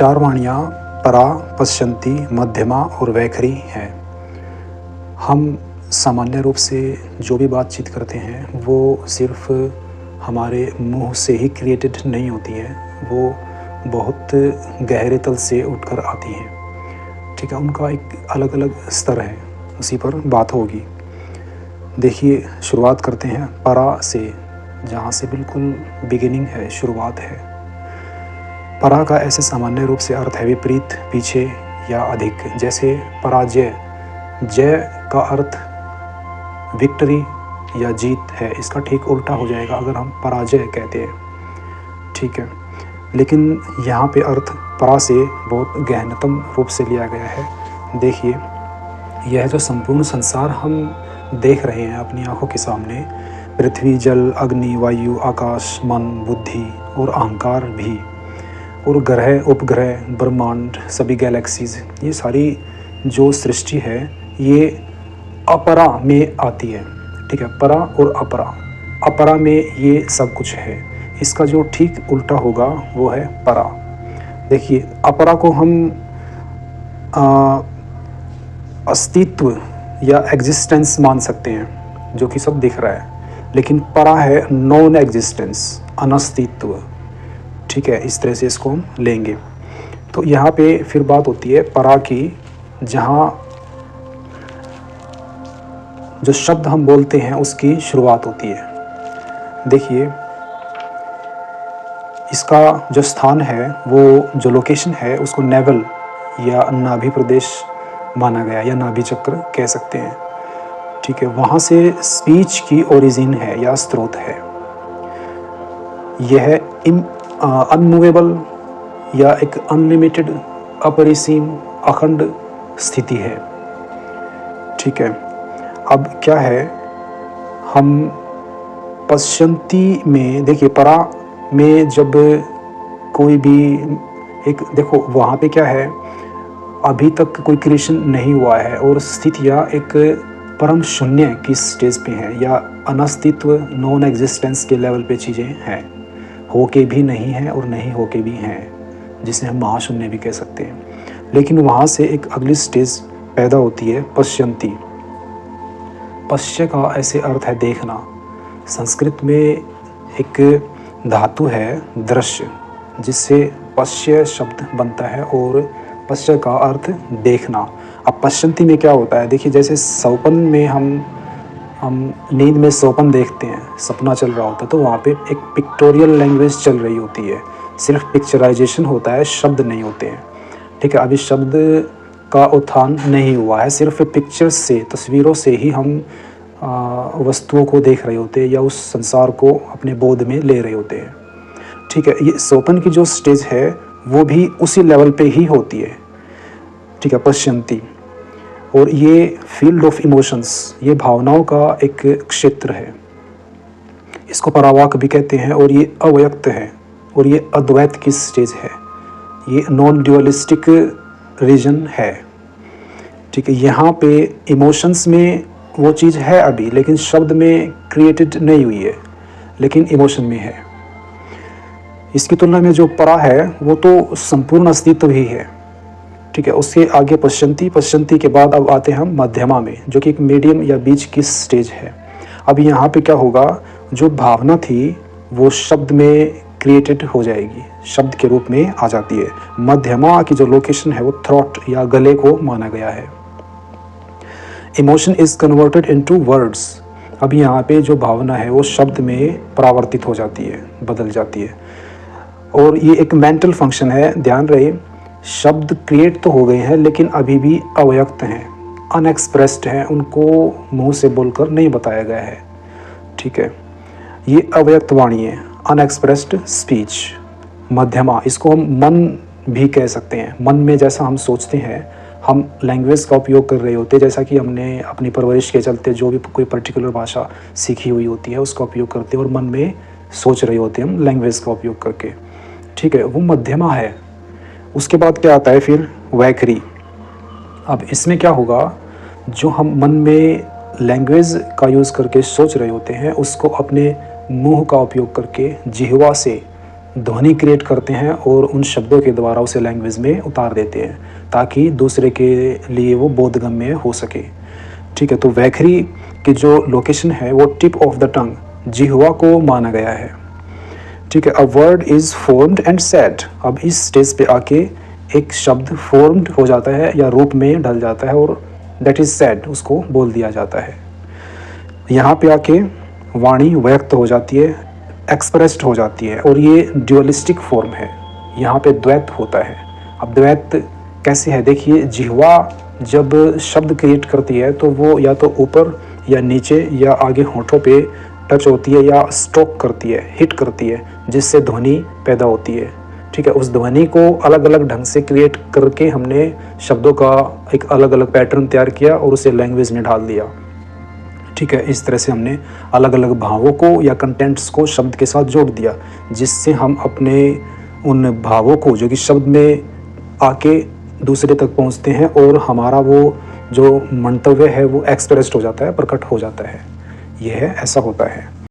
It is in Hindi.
चार वाणियाँ परा, पश्यन्ती, मध्यमा और वैखरी हैं। हम सामान्य रूप से जो भी बातचीत करते हैं वो सिर्फ हमारे मुंह से ही क्रिएटेड नहीं होती हैं, वो बहुत गहरे तल से उठकर आती हैं। ठीक है, उनका एक अलग अलग स्तर है, उसी पर बात होगी। देखिए, शुरुआत करते हैं परा से, जहाँ से बिल्कुल बिगिनिंग है, शुरुआत है। परा का ऐसे सामान्य रूप से अर्थ है विपरीत, पीछे या अधिक। जैसे पराजय, जय का अर्थ विक्ट्री या जीत है, इसका ठीक उल्टा हो जाएगा अगर हम पराजय कहते हैं। ठीक है, लेकिन यहाँ पे अर्थ परा से बहुत गहनतम रूप से लिया गया है। देखिए, यह जो संपूर्ण संसार हम देख रहे हैं अपनी आंखों के सामने, पृथ्वी, जल, अग्नि, वायु, आकाश, मन, बुद्धि और अहंकार भी, और ग्रह, उपग्रह, ब्रह्मांड, सभी गैलेक्सीज, ये सारी जो सृष्टि है ये अपरा में आती है। ठीक है, परा और अपरा, अपरा में ये सब कुछ है। इसका जो ठीक उल्टा होगा वो है परा। देखिए, अपरा को हम अस्तित्व या एग्जिस्टेंस मान सकते हैं, जो कि सब दिख रहा है, लेकिन परा है नॉन एग्जिस्टेंस, अनस्तित्व। ठीक है, इस तरह से इसको हम लेंगे। तो यहाँ पे फिर बात होती है परा की, जहाँ जो शब्द हम बोलते हैं उसकी शुरुआत होती है। देखिए, इसका जो स्थान है, वो जो लोकेशन है, उसको नेवल या नाभि प्रदेश माना गया, या नाभि चक्र कह सकते हैं। ठीक है, वहाँ से स्पीच की ओरिजिन है या स्रोत है। यह अनमूवेबल या एक अनलिमिटेड, अपरिसीम, अखंड स्थिति है। ठीक है, अब क्या है, हम पश्यन्ती में, देखिए परा में जब कोई भी एक, देखो वहाँ पे क्या है, अभी तक कोई क्रिएशन नहीं हुआ है और स्थितियाँ एक परम शून्य की स्टेज पे हैं, या अनस्तित्व, नॉन एग्जिस्टेंस के लेवल पे चीज़ें हैं, होके भी नहीं हैं और नहीं होके भी हैं, जिसे हम महाशून्य भी कह सकते हैं। लेकिन वहाँ से एक अगली स्टेज पैदा होती है, पश्यन्ती। पश्य का ऐसे अर्थ है देखना। संस्कृत में एक धातु है दृश्य, जिससे पश्य शब्द बनता है, और पश्य का अर्थ देखना। अब पश्यन्ती में क्या होता है, देखिए जैसे स्वप्न में हम नींद में स्वप्न देखते हैं, सपना चल रहा होता है, तो वहाँ पे एक पिक्टोरियल लैंग्वेज चल रही होती है, सिर्फ पिक्चराइजेशन होता है, शब्द नहीं होते हैं। ठीक है, अभी शब्द का उत्थान नहीं हुआ है, सिर्फ पिक्चर्स से, तस्वीरों से ही हम वस्तुओं को देख रहे होते हैं, या उस संसार को अपने बोध में ले रहे होते हैं। ठीक है, ये स्वप्न की जो स्टेज है वो भी उसी लेवल पे ही होती है। ठीक है, पश्यन्ती। और ये फील्ड ऑफ इमोशंस, ये भावनाओं का एक क्षेत्र है, इसको परावाक भी कहते हैं, और ये अव्यक्त है, और ये अद्वैत की स्टेज है, ये नॉन ड्यूअलिस्टिक रीजन है। ठीक है, यहाँ पे इमोशंस में वो चीज़ है अभी, लेकिन शब्द में क्रिएटेड नहीं हुई है, लेकिन इमोशन में है। इसकी तुलना में जो परा है वो तो संपूर्ण अस्तित्व ही है। ठीक है, उसके आगे पश्यन्ती, पश्यन्ती के बाद अब आते हैं हम मध्यमा में, जो कि एक मीडियम या बीच की स्टेज है। अब यहाँ पे क्या होगा, जो भावना थी वो शब्द में क्रिएटेड हो जाएगी, शब्द के रूप में आ जाती है। मध्यमा की जो लोकेशन है वो थ्रोट या गले को माना गया है। Emotion is converted into words. अब यहाँ पे जो भावना है वो शब्द में परावर्तित हो जाती है, बदल जाती है, और ये एक मेंटल फंक्शन है। ध्यान रहे, शब्द क्रिएट तो हो गए हैं, लेकिन अभी भी अव्यक्त हैं, अनएक्सप्रेस्ड हैं, उनको मुंह से बोलकर नहीं बताया गया है। ठीक है, ये अव्यक्त वाणी है, अनएक्सप्रेस्ड स्पीच। मध्यमा, इसको हम मन भी कह सकते हैं। मन में जैसा हम सोचते हैं, हम लैंग्वेज का उपयोग कर रहे होते हैं, जैसा कि हमने अपनी परवरिश के चलते जो भी कोई पर्टिकुलर भाषा सीखी हुई होती है उसका उपयोग करते हैं, और मन में सोच रहे होते हैं हम लैंग्वेज का उपयोग करके। ठीक है, वो मध्यमा है। उसके बाद क्या आता है फिर, वैखरी। अब इसमें क्या होगा, जो हम मन में लैंग्वेज का यूज़ करके सोच रहे होते हैं, उसको अपने मुंह का उपयोग करके, जिह्वा से ध्वनि क्रिएट करते हैं और उन शब्दों के द्वारा उसे लैंग्वेज में उतार देते हैं ताकि दूसरे के लिए वो बोधगम्य हो सके। ठीक है, तो वैखरी की जो लोकेशन है वो टिप ऑफ द टंग, जिह्वा को माना गया है। ठीक है, a word is formed and said. अब इस स्टेज पे आके एक शब्द फॉर्म्ड हो जाता है या रूप में ढल जाता है और दैट इज़ सेड, उसको बोल दिया जाता है। यहाँ पे आके वाणी व्यक्त हो जाती है, एक्सप्रेस्ड हो जाती है और ये ड्यूअलिस्टिक फॉर्म है। यहाँ पे द्वैत होता है। अब द्वैत कैसे है देखिए, जिह्वा जब शब्द क्रिएट करती है तो वो या तो ऊपर या नीचे या आगे होंठों पे टच होती है या स्ट्रोक करती है, हिट करती है, जिससे ध्वनि पैदा होती है। ठीक है, उस ध्वनि को अलग अलग ढंग से क्रिएट करके हमने शब्दों का एक अलग अलग पैटर्न तैयार किया और उसे लैंग्वेज में ढाल दिया। ठीक है, इस तरह से हमने अलग अलग भावों को या कंटेंट्स को शब्द के साथ जोड़ दिया, जिससे हम अपने उन भावों को जो कि शब्द में आके दूसरे तक पहुंचते हैं और हमारा वो जो मंतव्य है वो एक्सप्रेस्ड हो जाता है, प्रकट हो जाता है। यह है, ऐसा होता है।